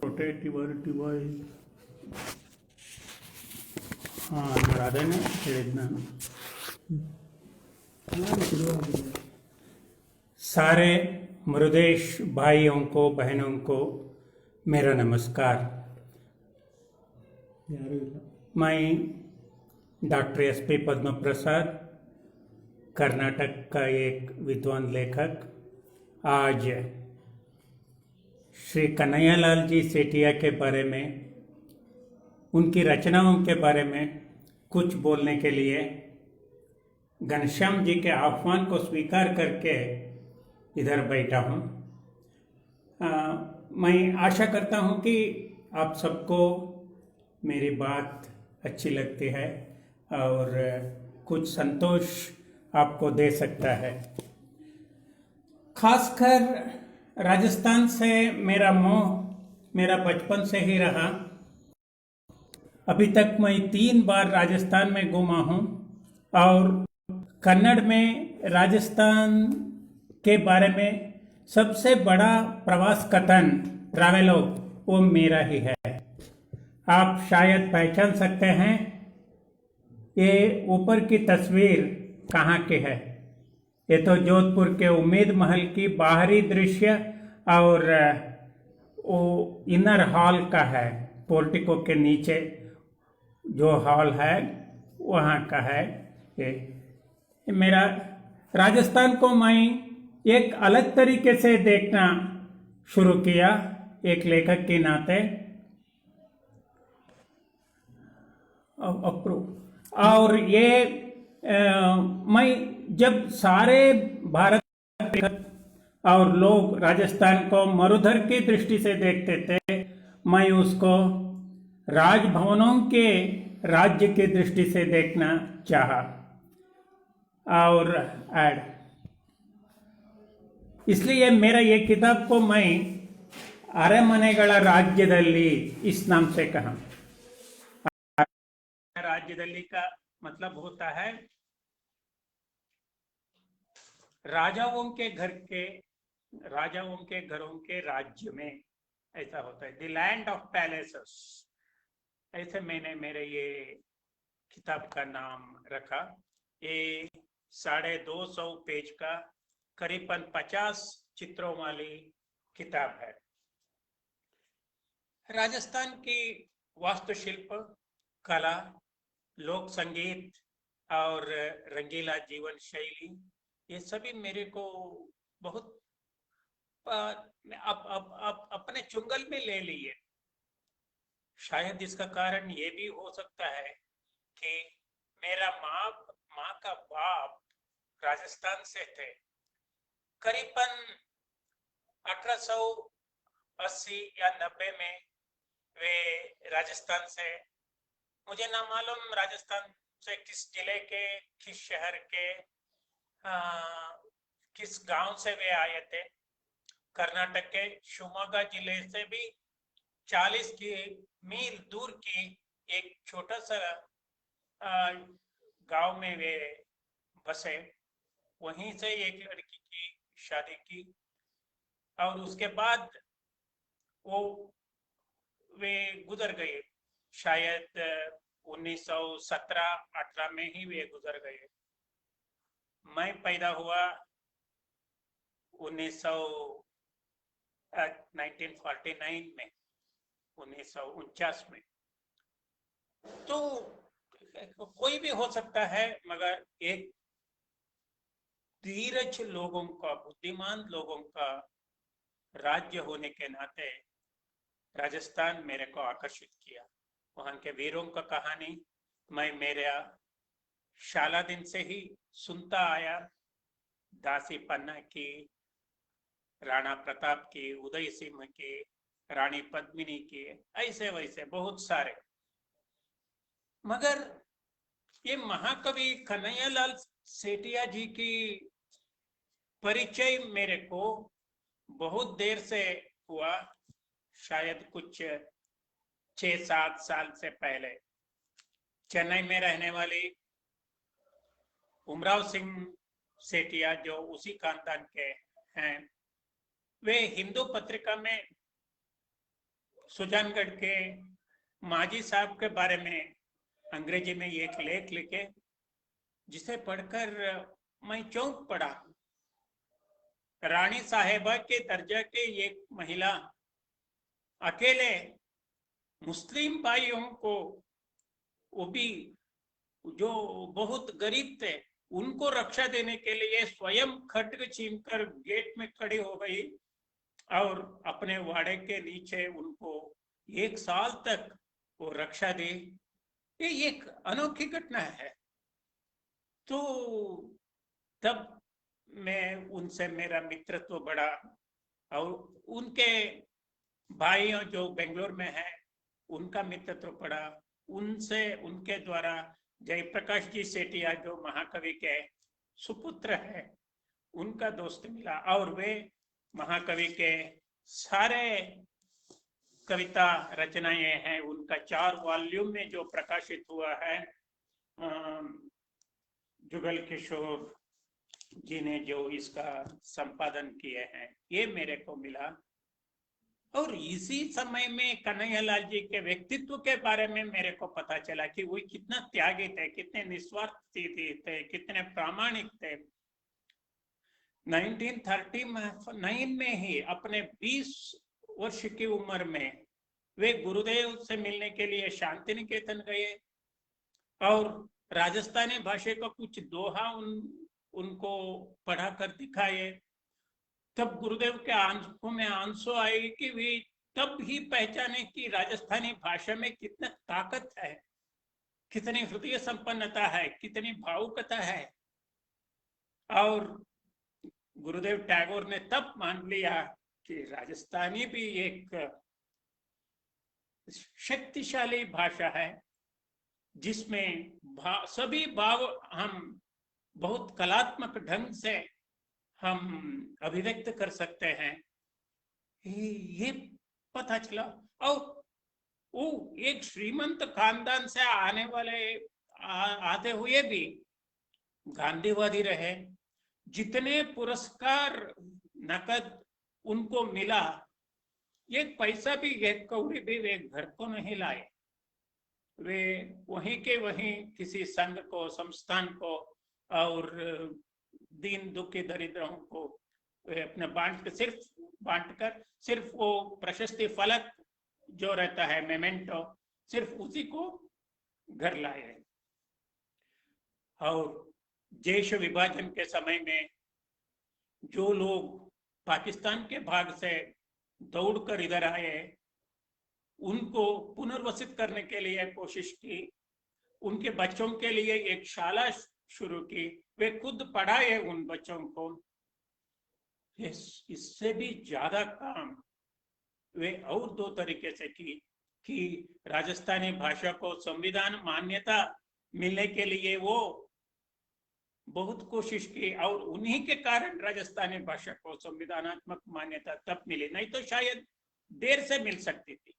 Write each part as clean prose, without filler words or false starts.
ರೊಟೇಟಿವ್ device. हाँ राधे ने ಹೇಳಿದ್ನ सारे मरुदेश भाइयों को बहनों को मेरा नमस्कार. मैं डॉक्टर एस.पी. पद्म प्रसाद, कर्नाटक का एक विद्वान लेखक, आज श्री कन्हैयालाल जी सेठिया के बारे में, उनकी रचनाओं के बारे में कुछ बोलने के लिए घनश्याम जी के आह्वान को स्वीकार करके इधर बैठा हूँ. मैं आशा करता हूँ कि आप सबको मेरी बात अच्छी लगती है और कुछ संतोष आपको दे सकता है. खासकर राजस्थान से मेरा मोह मेरा बचपन से ही रहा. अभी तक मैं 3 बार राजस्थान में घूमा हूँ और कन्नड़ में राजस्थान के बारे में सबसे बड़ा प्रवास कथन ट्रैवेलोग वो मेरा ही है. आप शायद पहचान सकते हैं ये ऊपर की तस्वीर कहाँ की है. ये तो जोधपुर के उम्मीद महल की बाहरी दृश्य और वो इनर हॉल का है. पोर्टिको के नीचे जो हॉल है वहाँ का है. ये मेरा राजस्थान को मैं एक अलग तरीके से देखना शुरू किया एक लेखक के नाते. और ये मैं जब सारे भारत और लोग राजस्थान को मरुधर की दृष्टि से देखते थे, मैं उसको राजभवनों के राज्य की दृष्टि से देखना चाहा. और इसलिए मेरा ये किताब को मैं ಅರಮನೆಗಳ ರಾಜ್ಯದಲ್ಲಿ इस नाम से कहा. राज्यदली का मतलब होता है राजाओं के घरों के राज्य में, ऐसा होता है. द लैंड ऑफ पैलेसेस, ऐसे मैंने मेरे ये किताब का नाम रखा. ये 250 पेज का करीबन 50 चित्रों वाली किताब है. राजस्थान की वास्तुशिल्प, कला, लोक संगीत और रंगीला जीवन शैली, ये सभी मेरे को बहुत अपने चुंगल में ले लिए. शायद इसका कारण ये भी हो सकता है कि मेरा माँ का बाप राजस्थान से थे. करीबन 1880 या 90 में वे राजस्थान से, मुझे ना मालूम राजस्थान से किस जिले के, किस शहर के, किस गांव से वे आए थे. कर्नाटक के शिवमोगा जिले से भी 40 मील दूर की एक छोटा सा गांव में वे बसे. वहीं से एक लड़की की शादी की और उसके बाद वे गुजर गए. शायद 1917-18 में ही वे गुजर गए. मैं पैदा हुआ 1949 में, 1949 में. तो कोई भी हो सकता है, मगर एक धीरज लोगों का, बुद्धिमान लोगों का राज्य होने के नाते राजस्थान मेरे को आकर्षित किया. वहां के वीरों का कहानी मैं मेरा शाला दिन से ही सुनता आया. दासी पन्ना की, राणा प्रताप की, उदय सिंह की, रानी पद्मिनी की, ऐसे वैसे बहुत सारे. मगर ये महाकवि कन्हैयालाल सेठिया जी की परिचय मेरे को बहुत देर से हुआ. शायद कुछ 6-7 साल से पहले चेन्नई में रहने वाली उमराव सिंह सेठिया, जो उसी खानदान के हैं, वे हिंदू पत्रिका में सुजानगढ़ के माजी साहब के बारे में अंग्रेजी में एक लेख लिखे, जिसे पढ़कर मैं चौंक पड़ा। रानी साहेबा के दर्जा के एक महिला अकेले मुस्लिम भाइयों को, वो भी जो बहुत गरीब थे, उनको रक्षा देने के लिए स्वयं खड्ग छीनकर गेट में खड़ी हो गई और अपने वाड़े के नीचे उनको 1 साल तक वो रक्षा दी। ये एक अनोखी घटना है। तो तब मैं उनसे मेरा मित्रत्व बढ़ा और उनके भाइयों जो बेंगलोर में है उनका मित्रत्व बढ़ा। उनसे उनके द्वारा जयप्रकाश जी सेठिया जो महाकवि के सुपुत्र है, उनका दोस्त मिला और वे महाकवि के सारे कविता रचनाएं हैं, उनका 4 वॉल्यूम में जो प्रकाशित हुआ है, जुगल किशोर जी ने जो इसका संपादन किए हैं, ये मेरे को मिला। और इसी समय में कन्हैयालाल जी के व्यक्तित्व के बारे में मेरे को पता चला कि वो कितना त्यागी थे, कितने निस्वार्थी थे, कितने प्रामाणिक थे। 1939 में ही अपने 20 वर्ष की उम्र में वे गुरुदेव से मिलने के लिए शांति निकेतन गए और राजस्थानी भाषा का कुछ दोहा उनको पढ़ा कर दिखाए। तब गुरुदेव के आंखों में आंसू आए कि वे तब ही पहचाने कि राजस्थानी भाषा में कितना ताकत है, कितनी हृदय संपन्नता है, कितनी भावुकता है। और गुरुदेव टैगोर ने तब मान लिया कि राजस्थानी भी एक शक्तिशाली भाषा है, जिसमें सभी भाव हम बहुत कलात्मक ढंग से हम अभिव्यक्त कर सकते हैं। ये पता चला। और वो एक श्रीमंत खानदान से आने वाले आते हुए भी गांधीवादी रहे। जितने पुरस्कार नकद उनको मिला, एक पैसा भी, एक कौड़ी भी वे घर को नहीं लाए। वे वहीं के वहीं किसी संघ को, संस्थान को और दीन दुखी दरिद्रों को वे अपने बांटकर सिर्फ वो प्रशस्ति फलक जो रहता है, मेमेंटो, सिर्फ उसी को घर लाए। और देश विभाजन के समय में जो लोग पाकिस्तान के भाग से दौड़कर इधर आए, उनको पुनर्वसित करने के लिए कोशिश की, उनके बच्चों के लिए एक शाला शुरू की, वे खुद पढ़ाए उन बच्चों को। इससे भी ज्यादा काम वे और 2 तरीके से की कि राजस्थानी भाषा को संविधान मान्यता मिलने के लिए वो बहुत कोशिश की और उन्हीं के कारण राजस्थानी भाषा को संविधानात्मक मान्यता तब मिली, नहीं तो शायद देर से मिल सकती थी।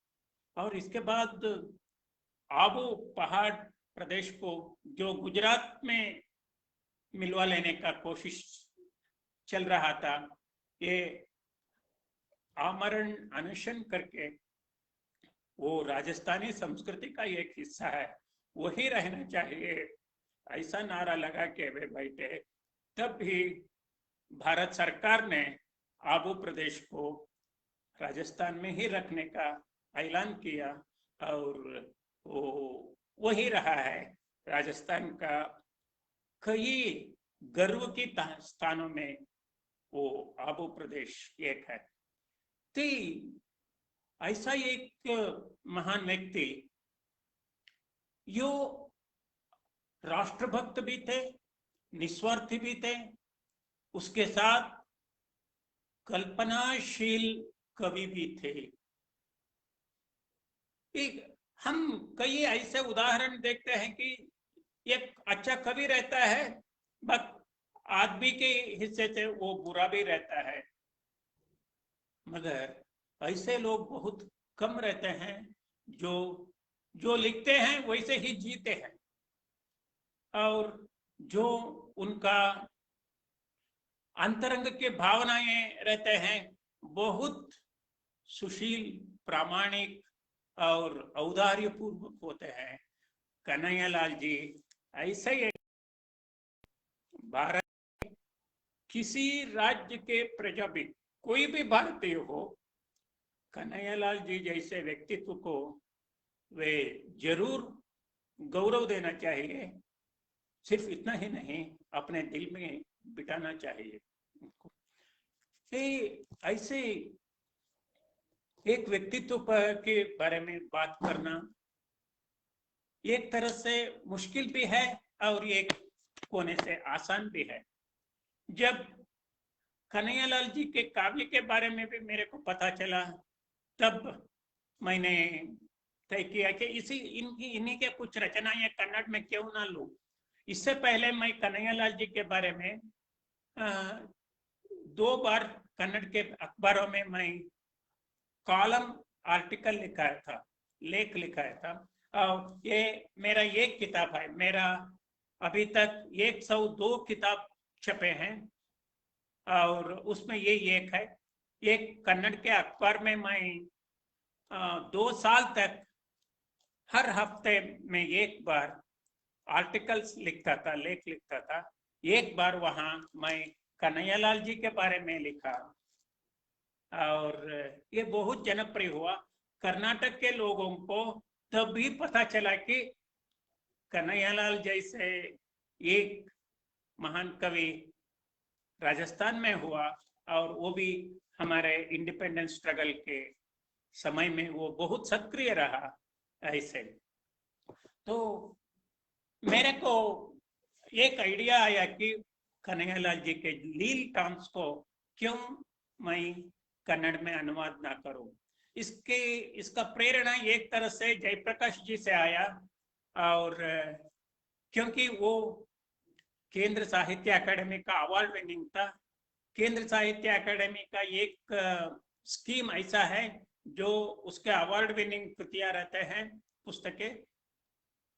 और इसके बाद आबू पहाड़ प्रदेश को जो गुजरात में मिलवा लेने का कोशिश चल रहा था, ये आमरण अनशन करके वो राजस्थानी संस्कृति का एक हिस्सा है, वही रहना चाहिए, ऐसा नारा लगा के वे बैठे। तब भी भारत सरकार ने आबू प्रदेश को राजस्थान में ही रखने का ऐलान किया और वो वही रहा है। राजस्थान का कई गर्व की स्थानों में वो आबू प्रदेश एक है। तो ऐसा एक महान व्यक्ति जो राष्ट्रभक्त भी थे, निस्वार्थी भी थे, उसके साथ कल्पनाशील कवि भी थे। हम कई ऐसे उदाहरण देखते हैं कि एक अच्छा कवि रहता है, बस आदमी के हिस्से से वो बुरा भी रहता है, मगर ऐसे लोग बहुत कम रहते हैं जो लिखते हैं वैसे ही जीते हैं और जो उनका अंतरंग के भावनाएं रहते हैं बहुत सुशील, प्रामाणिक और औदार्यपूर्वक होते हैं। कन्हैयालाल जी ऐसे एक भारत किसी राज्य के प्रजा भी, कोई भी भारतीय हो, कन्हैयालाल जी जैसे व्यक्तित्व को वे जरूर गौरव देना चाहिए। सिर्फ इतना ही नहीं, अपने दिल में बिठाना चाहिए। ऐसे एक व्यक्तित्व के बारे में बात करना एक तरह से मुश्किल भी है और एक कोने से आसान भी है। जब कन्हैयालाल जी के काव्य के बारे में भी मेरे को पता चला, तब मैंने तय किया कि इन्हीं के कुछ रचनाएं कन्नड़ में क्यों ना लूं। इससे पहले मैं कन्हैयालाल जी के बारे में 2 बार कन्नड़ के अखबारों में मैं कॉलम आर्टिकल लिखाया था, लेख लिखाया था। और ये मेरा एक किताब है, मेरा अभी तक 102 किताब छपे हैं और उसमें ये एक है। एक कन्नड़ के अखबार में मैं 2 साल तक हर हफ्ते में एक बार आर्टिकल्स लिखता था, लेख लिखता था। एक बार वहां मैं कन्हैयालाल जी के बारे में लिखा और ये बहुत जनप्रिय हुआ। कर्नाटक के लोगों को तब भी पता चला कि कन्हैयालाल जैसे एक महान कवि राजस्थान में हुआ, और वो भी हमारे इंडिपेंडेंस स्ट्रगल के समय में वो बहुत सक्रिय रहा। ऐसे तो मेरे को एक आइडिया आया कि कन्हैयालाल जी के लील टॉम्स को क्यों मैं कन्नड़ में अनुवाद ना करूं। इसका प्रेरणा एक तरह से जयप्रकाश जी से आया, और क्योंकि वो केंद्र साहित्य अकादमी का अवार्ड विनिंग था। केंद्र साहित्य अकादमी का एक स्कीम ऐसा है जो उसके अवार्ड विनिंग कृतियां रहते हैं, पुस्तकें,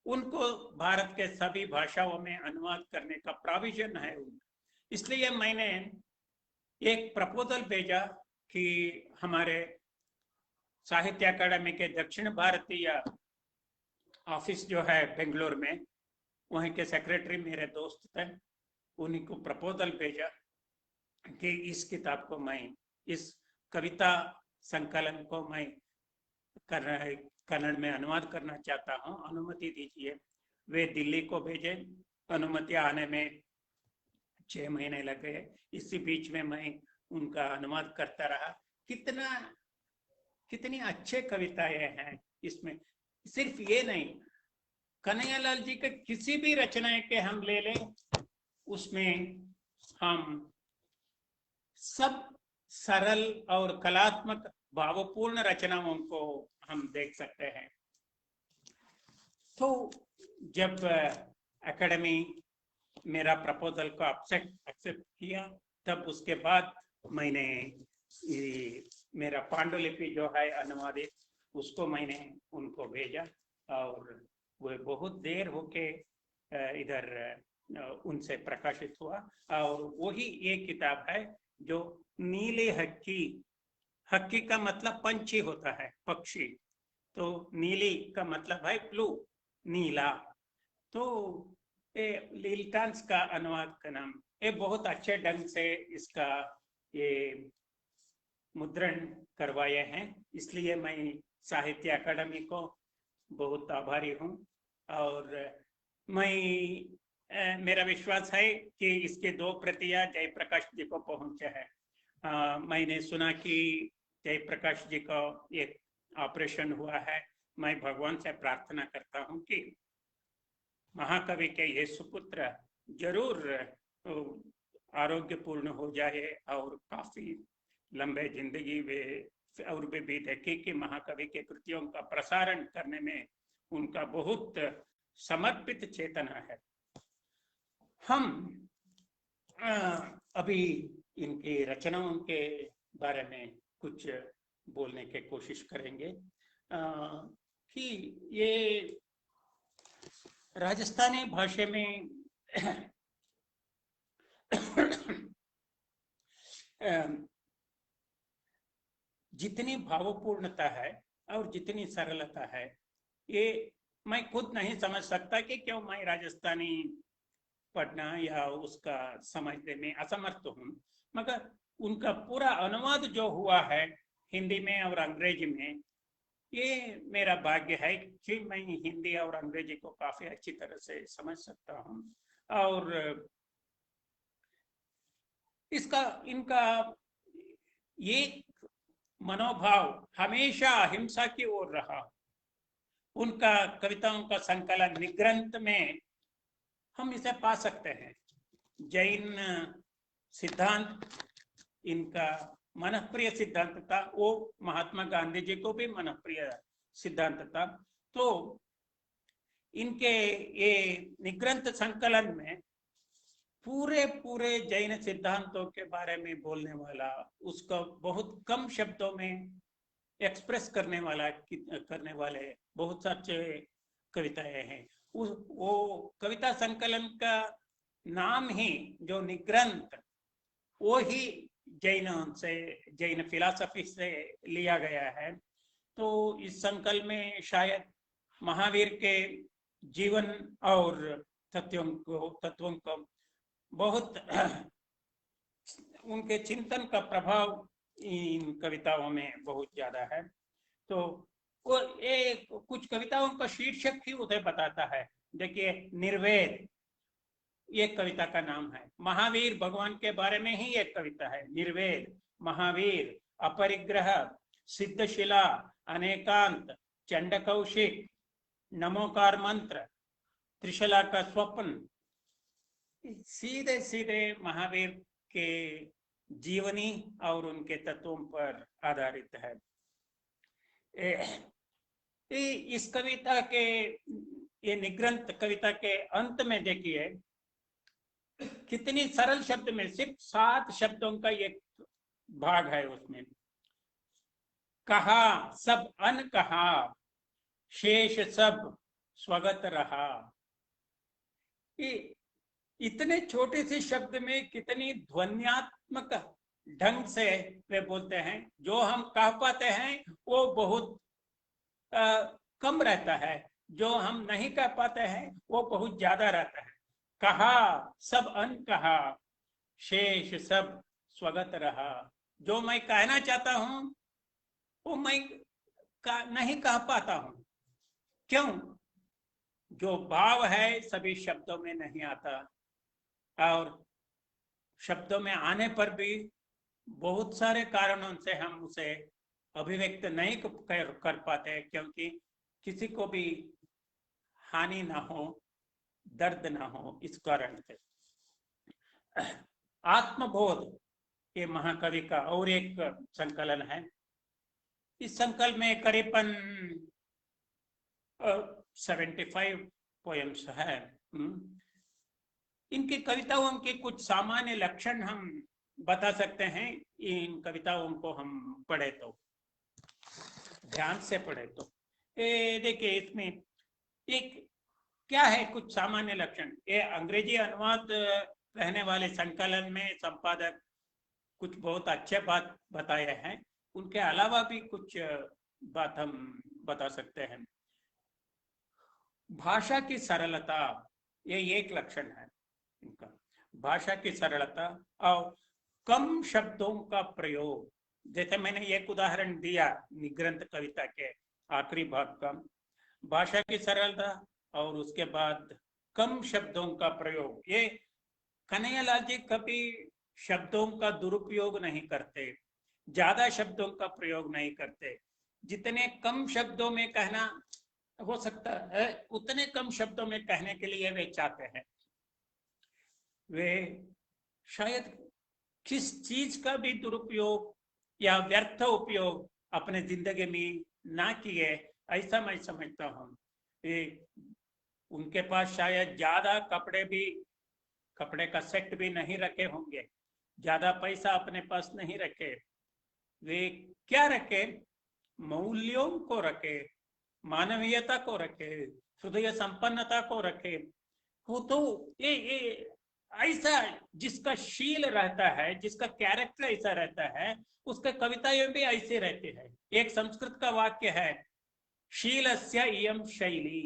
उनको भारत के सभी भाषाओं में अनुवाद करने का प्रोविजन है। इसलिए मैंने एक प्रपोजल भेजा कि हमारे साहित्य अकादमी के दक्षिण भारतीय ऑफिस जो है बेंगलोर में, वहीं के सेक्रेटरी मेरे दोस्त थे, उन्हीं को प्रपोजल भेजा कि इस किताब को मैं, इस कविता संकलन को मैं कन्नड़ में अनुवाद करना चाहता हूँ, अनुमति दीजिए। वे दिल्ली को भेजे, अनुमति आने में 6 महीने लग गए। इसी बीच में मैं उनका अनुवाद करता रहा। कितनी अच्छे कविताएं हैं इसमें। सिर्फ ये नहीं, कन्हैयालाल जी के किसी भी रचनाएं के हम ले लें, उसमें हम सब सरल और कलात्मक भावपूर्ण रचनाओं को हम देख सकते हैं। तो जब एकेडमी मेरा प्रपोजल को एक्सेप्ट किया, तब उसके बाद मैंने मेरा पांडुलिपि जो है अनुवादित, उसको मैंने उनको भेजा और वो बहुत देर होके इधर उनसे प्रकाशित हुआ। और वही एक किताब है जो नीले हक्की, हक्की का मतलब पंछी होता है, पक्षी, तो नीली का मतलब है ब्लू, नीला। तो लीलटांस का अनुवाद का नाम, ये बहुत अच्छे ढंग से इसका ये मुद्रण करवाए हैं, इसलिए मैं साहित्य अकादमी को बहुत आभारी हूँ। और मेरा विश्वास है कि इसके 2 प्रतियां जयप्रकाश जी को पहुंचे हैं। मैंने सुना कि जयप्रकाश जी का एक ऑपरेशन हुआ है। मैं भगवान से प्रार्थना करता हूँ कि महाकवि के ये सुपुत्र जरूर आरोग्यपूर्ण हो जाए और काफी लंबे जिंदगी वे और भी देखे कि महाकवि के कृतियों का प्रसारण करने में उनका बहुत समर्पित चेतना है। हम अभी इनकी रचनाओं के बारे में कुछ बोलने की कोशिश करेंगे कि ये राजस्थानी भाषा में जितनी भावपूर्णता है और जितनी सरलता है, ये मैं खुद नहीं समझ सकता कि क्यों मैं राजस्थानी पढ़ना या उसका समझने में असमर्थ हूँ। मगर उनका पूरा अनुवाद जो हुआ है हिंदी में और अंग्रेजी में, ये मेरा भाग्य है कि मैं हिंदी और अंग्रेजी को काफी अच्छी तरह से समझ सकता हूँ। और इसका इनका ये मनोभाव हमेशा अहिंसा की ओर रहा। उनका कविताओं का संकलन निग्रंथ में हम इसे पा सकते हैं। जैन सिद्धांत इनका मनप्रिय सिद्धांत था, वो महात्मा गांधी जी को भी मनप्रिय सिद्धांत था। तो इनके ये निग्रंथ संकलन में पूरे पूरे जैन सिद्धांतों के बारे में बोलने वाला, उसको बहुत कम शब्दों में एक्सप्रेस करने वाले बहुत सारे कविताएं हैं। वो कविता संकलन का नाम ही जो निग्रंथ, वो ही जैन फिलॉसफी से लिया गया है। तो इस संकल्प में शायद महावीर के जीवन और तत्वों को बहुत उनके चिंतन का प्रभाव इन कविताओं में बहुत ज्यादा है। तो वो एक कुछ कविताओं का शीर्षक ही उसे बताता है। देखिए, निर्वेद एक कविता का नाम है। महावीर भगवान के बारे में ही एक कविता है, निर्वेद, महावीर, अपरिग्रह, सिद्धशिला, अनेकांत, चंडकौशिक, नमोकार मंत्र, त्रिशला का स्वप्न, सीधे सीधे महावीर के जीवनी और उनके तत्वों पर आधारित है। इस कविता के, ये निग्रंथ कविता के अंत में देखिए कितनी सरल शब्द में, सिर्फ 7 शब्दों का एक भाग है उसमें। कहा सब अन कहा, शेष सब स्वगत रहा। इतने छोटे से शब्द में कितनी ध्वन्यात्मक ढंग से वे बोलते हैं। जो हम कह पाते हैं वो बहुत कम रहता है, जो हम नहीं कह पाते हैं वो बहुत ज्यादा रहता है। कहा सब अन कहा, शेष सब स्वगत रहा। जो मैं कहना चाहता हूं वो मैं नहीं कह पाता हूं। क्यों? जो भाव है सभी शब्दों में नहीं आता, और शब्दों में आने पर भी बहुत सारे कारणों से हम उसे अभिव्यक्त नहीं कर पाते, क्योंकि किसी को भी हानि ना हो, दर्द ना हो, इस कारण से। आत्मबोध ये महाकवि का और एक संकलन है। इस संकल्प में करीबन 75 पोएम्स है। इनकी कविताओं के कुछ सामान्य लक्षण हम बता सकते हैं। इन कविताओं को हम पढ़े तो, ध्यान से पढ़े तो, देखिए इसमें एक क्या है, कुछ सामान्य लक्षण। ये अंग्रेजी अनुवाद रहने वाले संकलन में संपादक कुछ बहुत अच्छे बात बताए हैं। उनके अलावा भी कुछ बात हम बता सकते हैं। भाषा की सरलता, ये एक लक्षण है इनका। भाषा की सरलता और कम शब्दों का प्रयोग। जैसे मैंने एक उदाहरण दिया निग्रंथ कविता के आखिरी भाग का, भाषा की सरलता और उसके बाद कम शब्दों का प्रयोग। ये कन्हैयालाल जी कभी शब्दों का दुरुपयोग नहीं करते, ज्यादा शब्दों का प्रयोग नहीं करते। जितने कम शब्दों में कहना हो सकता है उतने कम शब्दों में कहने के लिए वे चाहते हैं। वे शायद किस चीज का भी दुरुपयोग या व्यर्थ उपयोग अपने जिंदगी में ना किए, ऐसा मैं समझता हूँ। उनके पास शायद ज्यादा कपड़े का सेट भी नहीं रखे होंगे, ज्यादा पैसा अपने पास नहीं रखे। वे क्या रखे? मूल्यों को रखे, मानवीयता को रखे, हृदय संपन्नता को रखे। वो तो ये ऐसा जिसका शील रहता है, जिसका कैरेक्टर ऐसा रहता है, उसके कविताएं भी ऐसे रहते हैं। एक संस्कृत का वाक्य है, शीलस्य इयं शैली।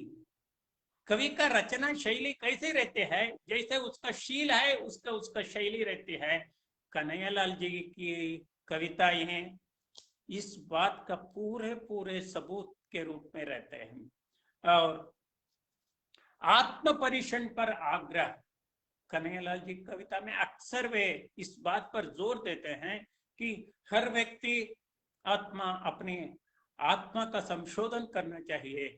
कवि का रचना शैली कैसे रहते हैं, जैसे उसका शील है उसका उसका शैली रहती है। कन्हैयालाल जी की कविताएं इस बात का पूरे पूरे सबूत के रूप में रहते हैं। और आत्म परिषण पर आग्रह, कन्हैयालाल जी की कविता में अक्सर वे इस बात पर जोर देते हैं कि हर व्यक्ति आत्मा अपनी आत्मा का संशोधन करना चाहिए,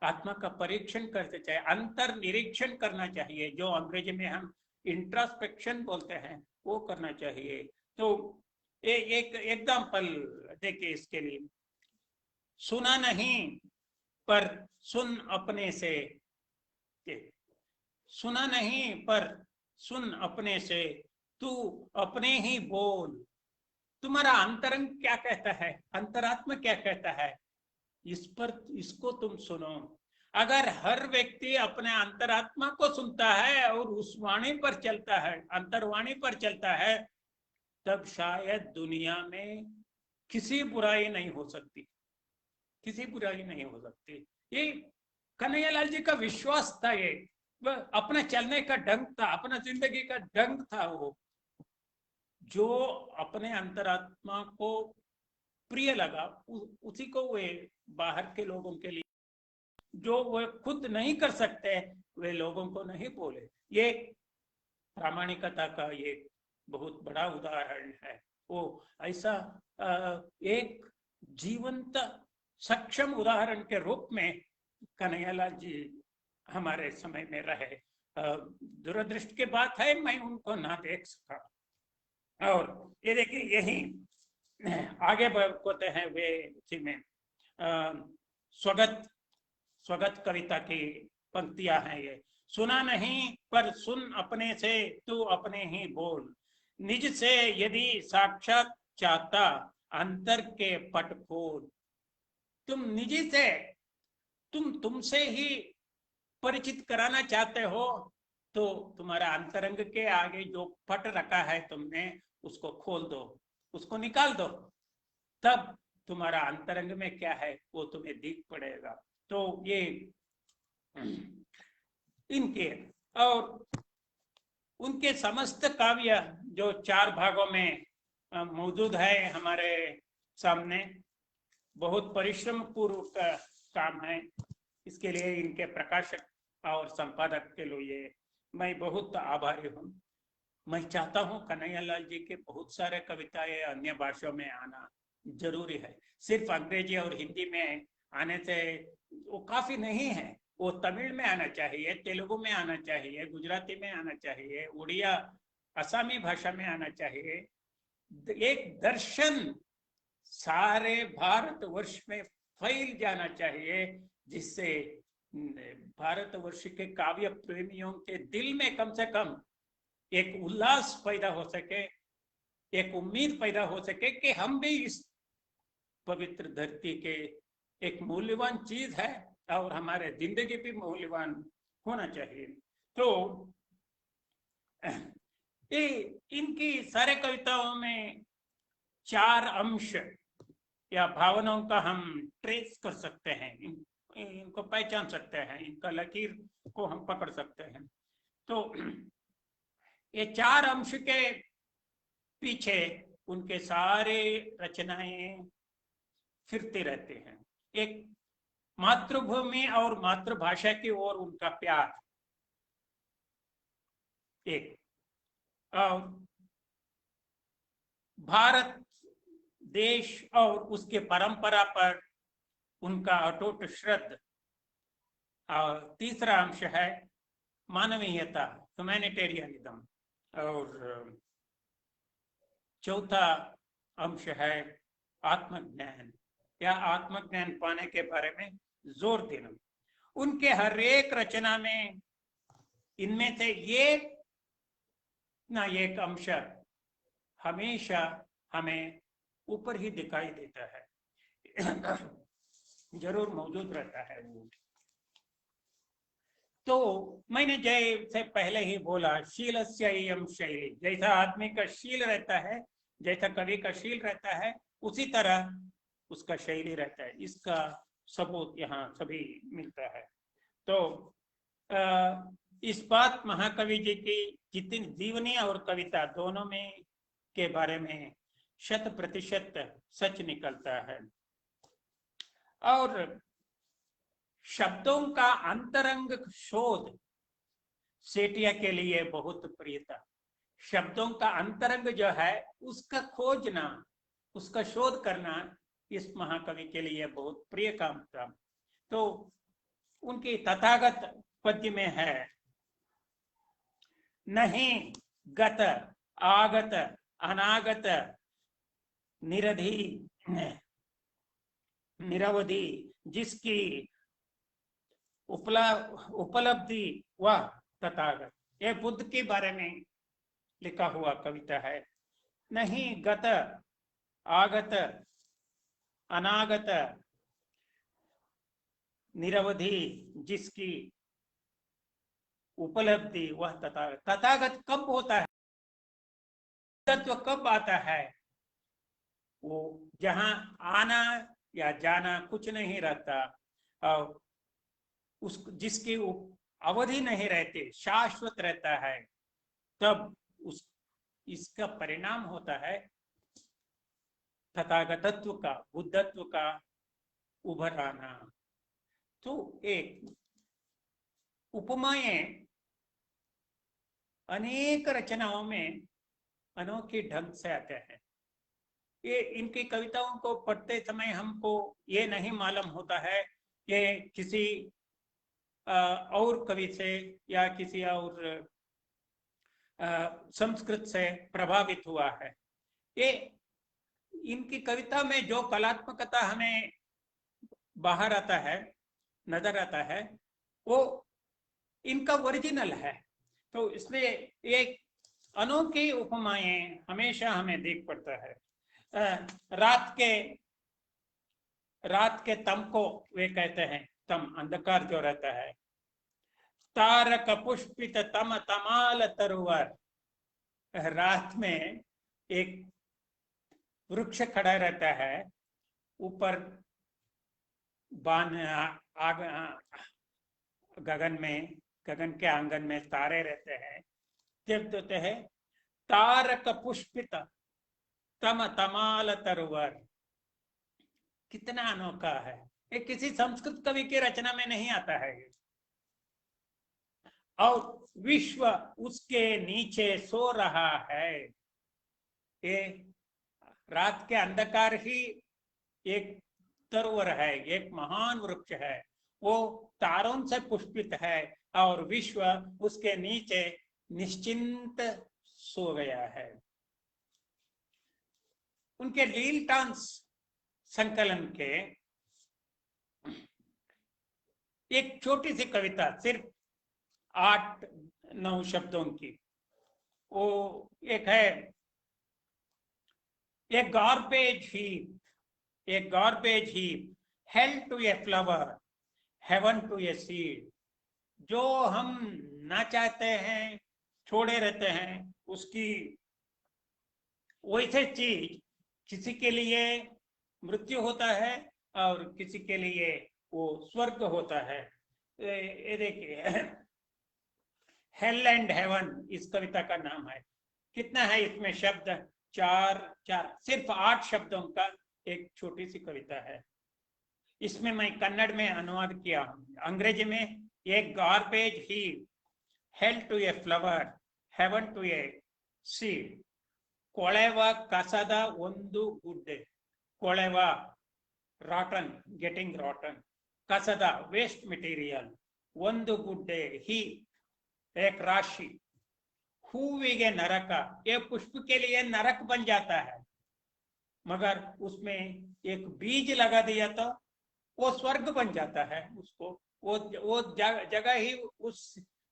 आत्मा का परीक्षण करते चाहिए, अंतर निरीक्षण करना चाहिए, जो अंग्रेजी में हम इंट्रोस्पेक्शन बोलते हैं, वो करना चाहिए। तो एक एग्जाम्पल देखिए इसके लिए, सुना नहीं पर सुन अपने से, सुना नहीं पर सुन अपने से, तू अपने ही बोल। तुम्हारा अंतरंग क्या कहता है, अंतरात्मा क्या कहता है, इस पर इसको तुम सुनो। अगर हर व्यक्ति अपने अंतरात्मा को सुनता है और उस वाणी पर चलता है, अंतर्वाणी पर चलता है, तब शायद दुनिया में किसी बुराई नहीं हो सकती, किसी बुराई नहीं हो सकती। ये कन्हैयालाल जी का विश्वास था, ये वह अपना चलने का ढंग था, अपना जिंदगी का ढंग था, वो जो अपने अंतरात्मा को प्रिय लगा उसी को वे बाहर के लोगों के लिए, जो वे खुद नहीं कर सकते वे लोगों को नहीं बोले। ये प्रामाणिकता का ये बहुत बड़ा उदाहरण है। वो ऐसा एक जीवंत सक्षम उदाहरण के रूप में कन्हैयालाल जी हमारे समय में रहे। दुरदृष्ट की बात है मैं उनको ना देख सका। और ये देखिए यही आगे बढ़ते हैं वे इसी में स्वगत, स्वगत कविता की पंक्तियां हैं ये। सुना नहीं पर सुन अपने से, तू अपने ही बोल। निज से यदि साक्षात चाहता, अंतर के पट खोल। तुम निजी से, तुमसे ही परिचित कराना चाहते हो, तो तुम्हारा अंतरंग के आगे जो पट रखा है तुमने, उसको खोल दो, उसको निकाल दो, तब तुम्हारा अंतरंग में क्या है वो तुम्हें दिख पड़ेगा। तो ये इनके और उनके समस्त काव्य जो 4 भागों में मौजूद है हमारे सामने, बहुत परिश्रम पूर्व का काम है। इसके लिए इनके प्रकाशक और संपादक के लिए मैं बहुत आभारी हूँ। मैं चाहता हूँ कन्हैयालाल जी के बहुत सारे कविताएं अन्य भाषाओं में आना जरूरी है। सिर्फ अंग्रेजी और हिंदी में आने से वो काफी नहीं है, वो तमिल में आना चाहिए, तेलुगु में आना चाहिए, गुजराती में आना चाहिए, उड़िया असमी भाषा में आना चाहिए। एक दर्शन सारे भारतवर्ष में फैल जाना चाहिए, जिससे भारतवर्ष के काव्य प्रेमियों के दिल में कम से कम एक उल्लास पैदा हो सके, एक उम्मीद पैदा हो सके कि हम भी इस पवित्र धरती के एक मूल्यवान चीज है और हमारे जिंदगी भी मूल्यवान होना चाहिए। तो ये इनकी सारे कविताओं में 4 अंश या भावनाओं का हम ट्रेस कर सकते हैं, इनको पहचान सकते हैं, इनका लकीर को हम पकड़ सकते हैं। तो ये 4 अंश के पीछे उनके सारे रचनाएं फिरते रहते हैं। एक मातृभूमि और मातृभाषा की ओर उनका प्यार, एक और भारत देश और उसके परंपरा पर उनका अटूट श्रद्धा, और तीसरा अंश है मानवीयता, ह्यूमैनिटेरियनिज्म, और चौथा अंश है आत्मज्ञान या आत्मज्ञान पाने के बारे में जोर देना। उनके हर एक रचना में इनमें से एक ना एक अंश हमेशा हमें ऊपर ही दिखाई देता है, जरूर मौजूद रहता है वो। तो मैंने जैसे पहले ही बोला, शीलस्य इयं शैली, जैसा आदमी का शील रहता है, जैसा कवि का शील रहता है, उसी तरह उसका शैली रहता है। इसका सबूत यहाँ सभी मिलता है। तो इस बात महाकवि जी की जितनी जीवनी और कविता दोनों में के बारे में 100% सच निकलता है। और शब्दों का अंतरंग शोध सेठिया के लिए बहुत प्रिय था। शब्दों का अंतरंग जो है उसका खोजना, उसका शोध करना इस महाकवि के लिए बहुत प्रिय काम था। तो उनकी तथागत पद्य में है, नहीं गत आगत अनागत निरधि निरवधि जिसकी उपलब्धि व तथागत, ये बुद्ध के बारे में लिखा हुआ कविता है। नहीं गत आगत अनागत निरवधि जिसकी उपलब्धि वह तथागत। तथागत कब होता है, तत्व कब आता है? वो जहां आना या जाना कुछ नहीं रहता और उस जिसकी अवधि नहीं रहती, शाश्वत रहता है, तब उस इसका परिणाम होता है तथागतत्व का, बुद्धत्व का उभर आना। तो एक उपमाएं अनेक रचनाओं में अनोखे ढंग से आते हैं। ये इनकी कविताओं को पढ़ते समय हमको ये नहीं मालूम होता है कि किसी और कवि से या किसी और संस्कृत से प्रभावित हुआ है। ये इनकी कविता में जो कलात्मकता हमें बाहर आता है, नजर आता है, वो इनका ओरिजिनल है। तो इसलिए एक अनोखी उपमाएं हमेशा हमें देख पड़ता है। रात के तम को वे कहते हैं, तम अंधकार जो रहता है, तारक पुष्पित तम तमाल तरुवर। रात में एक वृक्ष खड़ा रहता है, ऊपर बान आग गगन के आंगन में तारे रहते हैं, जब देते हैं तारक पुष्पित तम तमाल तरुवर। कितना अनोखा है, ये किसी संस्कृत कवि की रचना में नहीं आता है। और विश्व उसके नीचे सो रहा है। ये रात के अंधकार ही एक तरुवर है, एक महान वृक्ष है, वो तारों से पुष्पित है और विश्व उसके नीचे निश्चिंत सो गया है। उनके लीलटांस संकलन के एक छोटी सी कविता, सिर्फ 8-9 शब्दों की, वो एक है, ए garbage heap, hell to a flower, heaven to a seed। जो हम ना चाहते हैं, छोड़े रहते हैं, उसकी वैसे चीज किसी के लिए मृत्यु होता है और किसी के लिए वो स्वर्ग होता है। ये देखिए, हेल एंड हेवन इस कविता का नाम है। कितना है इसमें शब्द? चार, सिर्फ 8 शब्दों का एक छोटी सी कविता है। इसमें मैं कन्नड़ में अनुवाद किया हूं, अंग्रेजी में। एक गार्बेज ही, hell to a flower, heaven to a seed, ಕೊಳೆವ ಕಸದ ಒಂದು ಗುಡ್ಡೆ। ಕೊಳೆವ ರಾಟನ್, ಗೆಟಿಂಗ್ ರಾಟನ್, ಕಸದ वेस्ट मटेरियल, ಒಂದು गुड्डे ही एक राशि, हूविगे नरक, ये पुष्प के लिए नरक बन जाता है, मगर उसमें एक बीज लगा दिया तो वो स्वर्ग बन जाता है। उसको वो जगह ही उस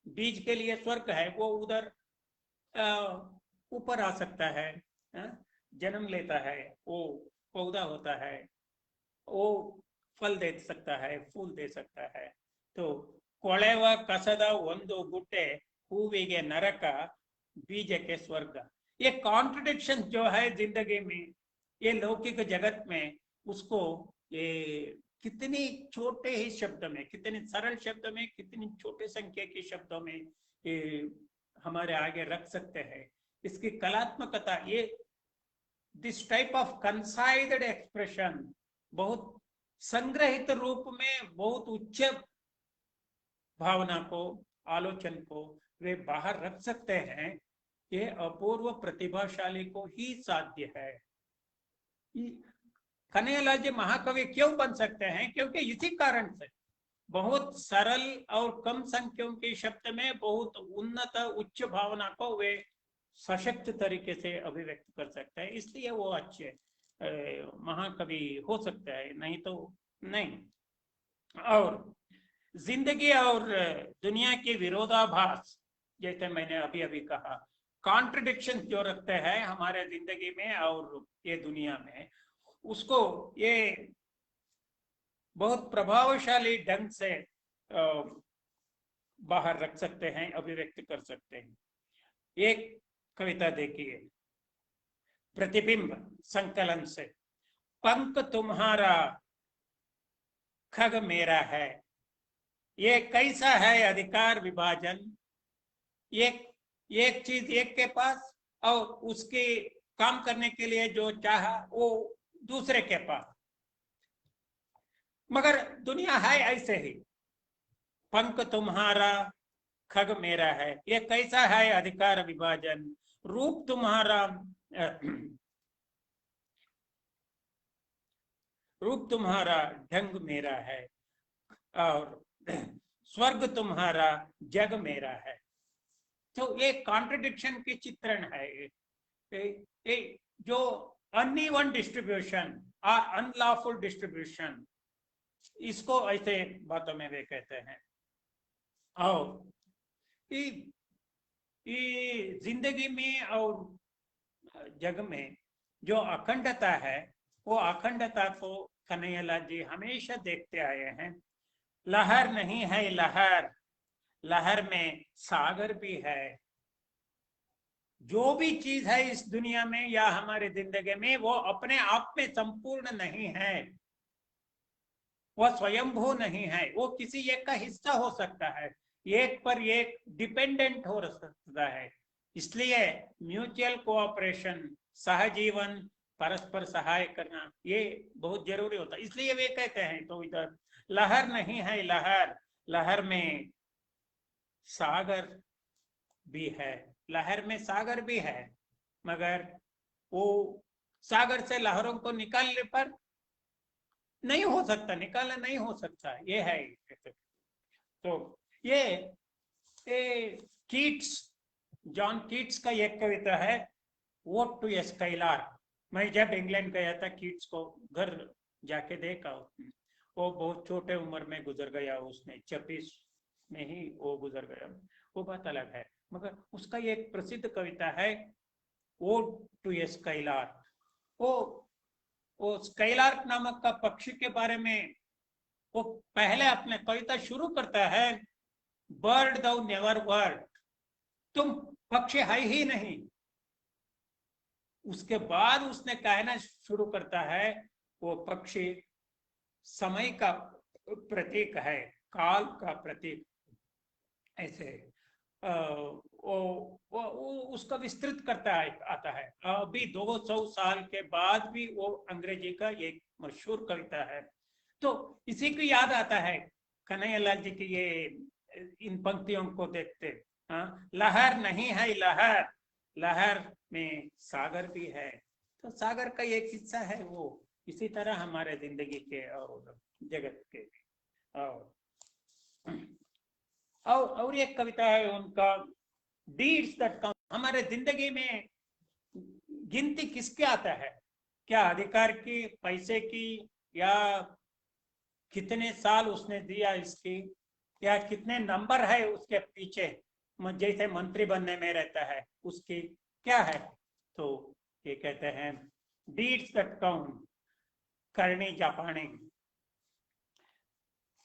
बीज के लिए स्वर्ग है। वो उधर ऊपर आ सकता है, जन्म लेता है, वो पौधा होता है, वो फल दे सकता है, फूल दे सकता है। तो ಕೊಳೆವ ಕಸದ ಒಂದು ಗುಟ್ಟೆ ಹೂವಿಗೆ नरक बीज के स्वर्ग। ये कॉन्ट्रडिक्शन जो है जिंदगी में, ये लौकिक जगत में, उसको ये कितनी छोटे ही शब्द में, कितने सरल शब्द में, कितनी छोटे संख्या के शब्दों में ये हमारे आगे रख सकते हैं। इसकी कलात्मकता, ये this type of concised expression बहुत संग्रहित रूप में बहुत उच्च भावना को, आलोचन को वे बाहर रख सकते हैं। ये अपूर्व प्रतिभाशाली को ही साध्य है। कन्हैयालाल जी महाकवि क्यों बन सकते हैं? क्योंकि इसी कारण से बहुत सरल और कम संख्याओं के शब्द में बहुत उन्नत उच्च भावना को वे सशक्त तरीके से अभिव्यक्त कर सकते हैं, इसलिए वो अच्छे महाकवि हो सकते हैं, नहीं तो नहीं। और जिंदगी और दुनिया के विरोधाभास, जैसे मैंने अभी अभी कहा, कॉन्ट्रडिक्शन जो रखते हैं हमारे जिंदगी में और ये दुनिया में, उसको ये बहुत प्रभावशाली ढंग से बाहर रख सकते हैं, अभिव्यक्त कर सकते हैं। एक कविता देखिए, प्रतिबिंब संकलन से। पंख तुम्हारा खग मेरा है, ये कैसा है अधिकार विभाजन। एक चीज एक के पास और उसके काम करने के लिए जो चाहा वो दूसरे के पास, मगर दुनिया है ऐसे ही। पंख तुम्हारा खग मेरा है, ये कैसा है अधिकार विभाजन। रूप तुम्हारा रूप तुम्हारा ढंग मेरा है, और स्वर्ग तुम्हारा जग मेरा है। तो ये कॉन्ट्रडिक्शन की चित्रण है। ये जो अनइवन डिस्ट्रीब्यूशन और अनलॉफुल डिस्ट्रीब्यूशन, इसको ऐसे बातों में वे कहते हैं। और जिंदगी में और जग में जो अखंडता है, वो अखंडता को कन्हैयालाल जी हमेशा देखते आए हैं। लहर नहीं है लहर, लहर में सागर भी है। जो भी चीज है इस दुनिया में या हमारे जिंदगी में, वो अपने आप में संपूर्ण नहीं है, वह स्वयंभू नहीं है, वो किसी एक का हिस्सा हो सकता है, एक पर एक डिपेंडेंट हो सकता है। इसलिए म्यूचुअल कोऑपरेशन, सहजीवन, परस्पर सहाय करना, ये बहुत जरूरी होता है। इसलिए वे कहते हैं, तो इधर लहर नहीं है लहर, लहर में सागर भी है। लहर में सागर भी है, मगर वो सागर से लहरों को निकालने पर नहीं हो सकता, निकालना नहीं हो सकता, ये है। तो ये कीट्स, जॉन कीट्स का एक कविता है, वोट टू ए स्काइलार्क। मैं जब इंग्लैंड गया था, कीट्स को घर जाके देखा, वो बहुत छोटे उम्र में गुजर गया, उसने 26 में ही वो गुजर गया, वो बात अलग है। मगर उसका एक प्रसिद्ध कविता है, वोट टू ए स्काइलार्क। वो स्काइलार्क नामक का पक्षी के बारे में वो पहले अपने कविता शुरू करता है, बर्ड दो नेवर वर्ड, तुम पक्षी है ही नहीं। उसके बाद उसने कहना शुरू करता है, वो पक्षी समय का प्रतीक है, काल का प्रतीक। ऐसे वो उसका विस्तृत करता है, आता है। अभी 200 साल के बाद भी वो अंग्रेजी का एक मशहूर कविता है। तो इसी को याद आता है कन्हैयालाल जी की ये इन पंक्तियों को देखते। लहर नहीं है लहर, लहर में सागर भी है। तो सागर का एक हिस्सा है वो। इसी तरह हमारे जिंदगी के और जगत के और एक कविता है उनका, डीड्स दैट काउंट। हमारे जिंदगी में गिनती किसके आता है? क्या अधिकार की, पैसे की, या कितने साल उसने दिया इसकी, या कितने नंबर है उसके पीछे, जैसे मंत्री बनने में रहता है उसकी क्या है? तो ये कहते हैं, डीड्स दैट काउंट, करनी जापानी।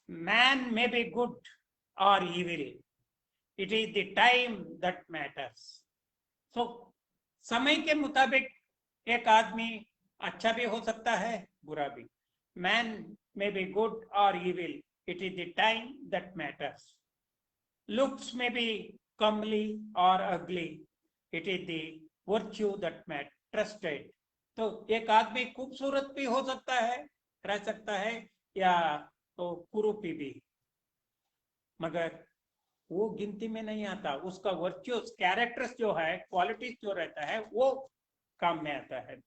Man may be good or evil. It is the time that matters. So समय के मुताबिक एक आदमी अच्छा भी हो सकता है, बुरा भी. Man may be good or evil. It is the time that matters. Looks may be comely or ugly. It is the virtue that matters. Trusted. तो एक आदमी खूबसूरत भी हो सकता है, रह सकता है, या तो कुरूपी भी, मगर वो गिनती में नहीं आता. उसका वर्च्यूज, कैरेक्टर्स जो है, क्वालिटीज जो रहता है, वो काम में आता है.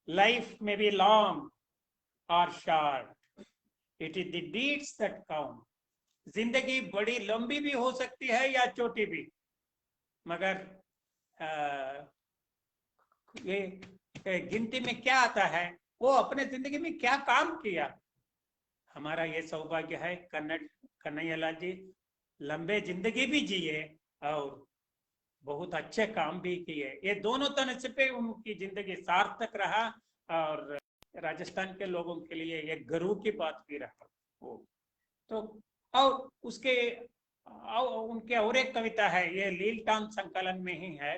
लाइफ में बी लॉन्ग और short. It is the deeds that count. जिंदगी बड़ी लंबी भी हो सकती है या छोटी भी, मगर ये गिनती में क्या आता है, वो अपने जिंदगी में क्या काम किया. हमारा ये सौभाग्य है, कन्हैयालाल जी लंबे जिंदगी भी जिए और बहुत अच्छे काम भी किए. ये दोनों तरह से पे उनकी जिंदगी सार्थक रहा और राजस्थान के लोगों के लिए एक गर्व की बात भी रहा वो. तो और उसके उनके और एक कविता है, ये लील टाउन संकलन में ही है,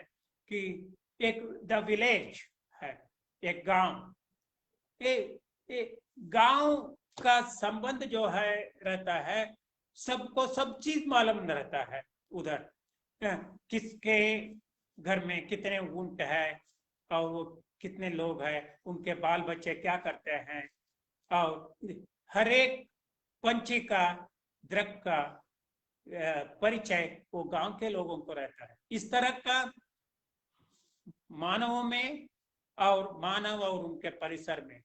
कि एक द विलेज है, एक गांव. ये गांव का संबंध जो है रहता है, सबको सब चीज मालूम रहता है उधर. किसके घर में कितने ऊंट है और वो कितने लोग हैं, उनके बाल बच्चे क्या करते हैं, और हर एक पंछी का, दरख्त का परिचय वो गांव के लोगों को रहता है. इस तरह का मानवों में और मानव और उनके परिसर में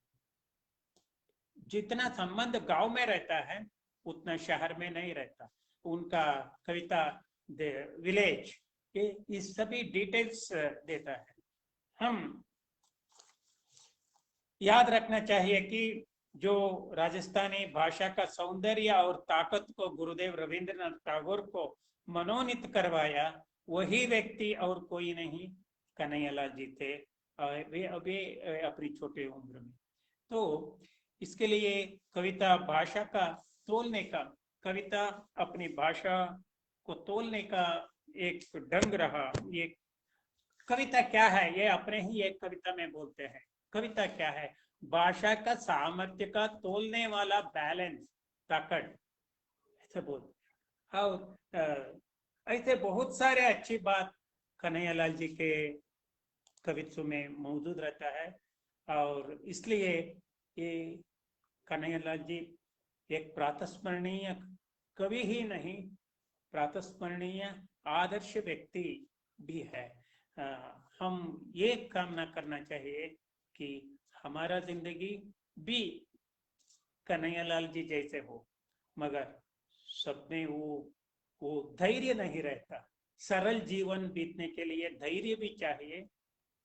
जितना संबंध गांव में रहता है उतना शहर में नहीं रहता. उनका कविता द विलेज ये इस सभी डिटेल्स देता है. हम याद रखना चाहिए कि जो राजस्थानी भाषा का सौंदर्य और ताकत को गुरुदेव रविंद्रनाथ टैगोर को मनोनीत करवाया, वही व्यक्ति और कोई नहीं, कन्हैयालाल जी थे. वे अभी अपनी छोटी उम्र में. तो इसके लिए कविता भाषा का तोलने का, कविता अपनी भाषा को तोलने का एक ढंग रहा. ये कविता क्या है, ये अपने ही एक कविता में बोलते हैं. कविता क्या है? भाषा का सामर्थ्य का तोलने वाला बैलेंस, ताकत, ऐसे बोलते हैं. और ऐसे बहुत सारे अच्छी बात कन्हैयालाल जी के कवित्व में मौजूद रहता है. और इसलिए ये कन्हैयालाल जी एक प्रातस्मरणीय कवि ही नहीं, प्रातस्मरणीय आदर्श व्यक्ति भी है. हम ये कामना करना चाहिए कि हमारा जिंदगी भी कन्हैयालाल जी जैसे हो, मगर सब में वो धैर्य नहीं रहता. सरल जीवन बीतने के लिए धैर्य भी चाहिए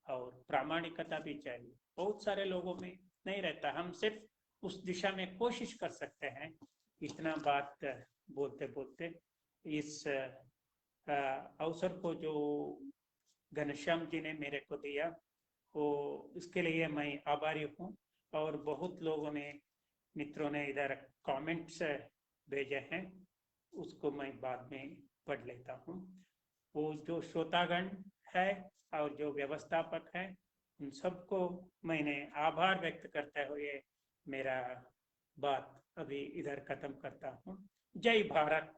और प्रामाणिकता भी चाहिए. बहुत सारे लोगों में नहीं रहता. हम सिर्फ उस दिशा में कोशिश कर सकते हैं. इतना बात बोलते बोलते इस अवसर को जो घनश्याम जी ने मेरे को दिया, वो इसके लिए मैं आभारी हूँ. और बहुत लोगों ने, मित्रों ने इधर कमेंट्स भेजे हैं, उसको मैं बाद में पढ़ लेता हूँ. वो जो श्रोतागण है और जो व्यवस्थापक है, उन सबको मैंने आभार व्यक्त करते हुए मेरा बात अभी इधर खत्म करता हूँ. जय भारत.